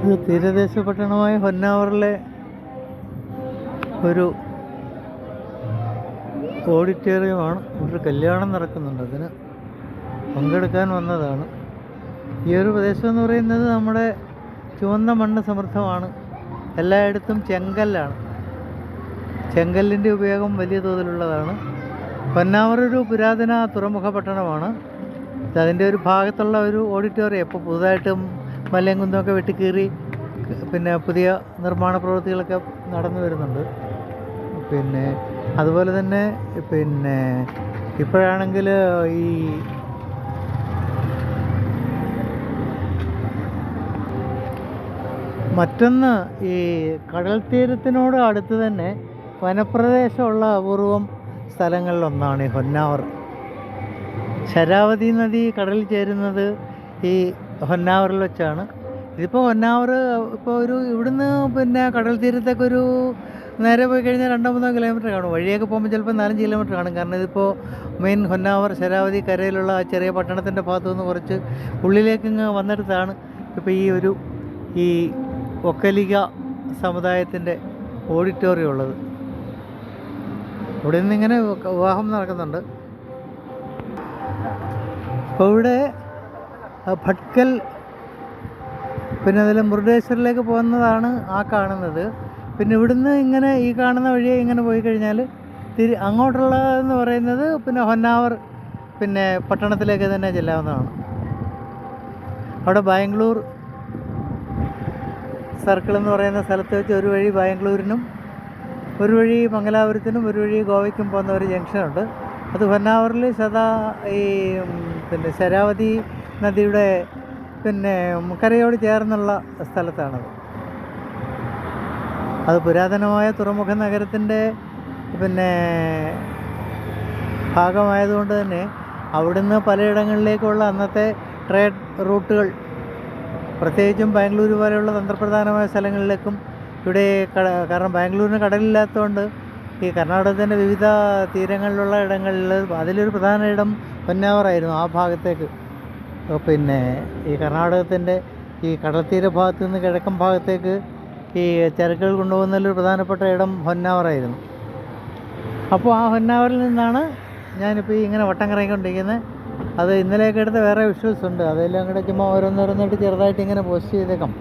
ഇത് തീരദേശ പട്ടണമായ ഹൊന്നാവറിലെ ഒരു ഓഡിറ്റോറിയമാണ്. ഒരു കല്യാണം നടക്കുന്നുണ്ട്, അതിന് പങ്കെടുക്കാൻ വന്നതാണ്. ഈ ഒരു പ്രദേശം എന്ന് പറയുന്നത് നമ്മുടെ ചുവന്ന മണ്ണ് സമൃദ്ധമാണ്. എല്ലായിടത്തും ചെങ്കല്ലാണ്. ചെങ്കല്ലിൻ്റെ ഉപയോഗം വലിയ തോതിലുള്ളതാണ്. ഹൊന്നാവർ ഒരു പുരാതന തുറമുഖ പട്ടണമാണ്. അതിൻ്റെ ഒരു ഭാഗത്തുള്ള ഒരു ഓഡിറ്റോറിയം ഇപ്പോൾ പുതുതായിട്ടും മലയും കുന്നമൊക്കെ വെട്ടിക്കീറി പിന്നെ പുതിയ നിർമ്മാണ പ്രവൃത്തികളൊക്കെ നടന്നു വരുന്നുണ്ട്. പിന്നെ അതുപോലെ തന്നെ പിന്നെ ഇപ്പോഴാണെങ്കിൽ ഈ മറ്റൊന്ന് ഈ കടൽ തീരത്തിനോട് അടുത്ത് തന്നെ വനപ്രദേശമുള്ള അപൂർവം സ്ഥലങ്ങളിലൊന്നാണ് ഈ ഹൊന്നാവർ. ശരാവതി നദി കടലിൽ ചേരുന്നത് ഈ ഹൊന്നാവറിൽ വെച്ചാണ്. ഇതിപ്പോൾ ഹൊന്നാവർ ഇപ്പോൾ ഒരു ഇവിടുന്ന് പിന്നെ കടൽ തീരത്തേക്ക് ഒരു നേരെ പോയി കഴിഞ്ഞാൽ 2-3 കിലോമീറ്റർ കാണും. വഴിയൊക്കെ പോകുമ്പോൾ ചിലപ്പോൾ 4-5 കിലോമീറ്റർ കാണും. കാരണം ഇതിപ്പോൾ മെയിൻ ഹൊന്നാവർ ശരാവതി കരയിലുള്ള ആ ചെറിയ പട്ടണത്തിൻ്റെ ഭാഗത്തു നിന്ന് കുറച്ച് ഉള്ളിലേക്ക് ഇങ്ങ് വന്നിടത്താണ് ഇപ്പോൾ ഈ ഒക്കലിക സമുദായത്തിൻ്റെ ഓഡിറ്റോറിയം ഉള്ളത്. ഇവിടെ നിന്നിങ്ങനെ വിവാഹം നടക്കുന്നുണ്ട്. അപ്പോൾ ഇവിടെ ഭട്കൽ പിന്നെ അതിൽ മുരുടേശ്വറിലേക്ക് പോകുന്നതാണ് ആ കാണുന്നത്. പിന്നെ ഇവിടുന്ന് ഇങ്ങനെ ഈ കാണുന്ന വഴിയെ ഇങ്ങനെ പോയി കഴിഞ്ഞാൽ അങ്ങോട്ടുള്ളതെന്ന് പറയുന്നത് പിന്നെ ഹൊന്നാവർ പിന്നെ പട്ടണത്തിലേക്ക് തന്നെ ചെല്ലാവുന്നതാണ്. അവിടെ ബാംഗ്ലൂർ സർക്കിൾ എന്ന് പറയുന്ന സ്ഥലത്ത് വെച്ച് ഒരു വഴി ബാംഗ്ലൂരിനും ഒരു വഴി മംഗലാപുരത്തിനും ഒരു വഴി ഗോവയ്ക്കും പോകുന്ന ഒരു ജംഗ്ഷനുണ്ട്. അത് ഹൊന്നാവറിൽ പിന്നെ ശരാവതി നദിയുടെ പിന്നെ കരയോട് ചേർന്നുള്ള സ്ഥലത്താണത്. അത് പുരാതനമായ തുറമുഖ നഗരത്തിൻ്റെ പിന്നെ ഭാഗമായതുകൊണ്ട് തന്നെ അവിടുന്ന് പലയിടങ്ങളിലേക്കുള്ള അന്നത്തെ ട്രേഡ് റൂട്ടുകൾ പ്രത്യേകിച്ചും ബാംഗ്ലൂർ പോലെയുള്ള തന്ത്രപ്രധാനമായ സ്ഥലങ്ങളിലേക്കും ഇവിടെ കാരണം ബാംഗ്ലൂരിന് കടലില്ലാത്തതുകൊണ്ട് ഈ കർണാടകത്തിൻ്റെ വിവിധ തീരങ്ങളിലുള്ള ഇടങ്ങളിൽ അതിലൊരു പ്രധാന ഇടം ഹൊന്നാവറായിരുന്നു. ആ ഭാഗത്തേക്ക് പിന്നെ ഈ കർണാടകത്തിൻ്റെ ഈ കടൽത്തീര ഭാഗത്തു നിന്ന് കിഴക്കൻ ഭാഗത്തേക്ക് ഈ ചരക്കുകൾ കൊണ്ടുപോകുന്നതിലൊരു പ്രധാനപ്പെട്ട ഇടം ഹൊന്നാവറായിരുന്നു. അപ്പോൾ ആ ഹൊന്നാവറിൽ നിന്നാണ് ഞാനിപ്പോൾ ഇങ്ങനെ വട്ടം കറങ്ങിക്കൊണ്ടിരിക്കുന്നത്. അത് ഇന്നലെയൊക്കെ എടുത്ത വേറെ വിഷ്വൽസ് ഉണ്ട്, അതെല്ലാം കൂടെ ചുമ്മാ ഓരോന്നോരോന്നായിട്ട് ചെറുതായിട്ട് ഇങ്ങനെ പോസ്റ്റ് ചെയ്തേക്കാം.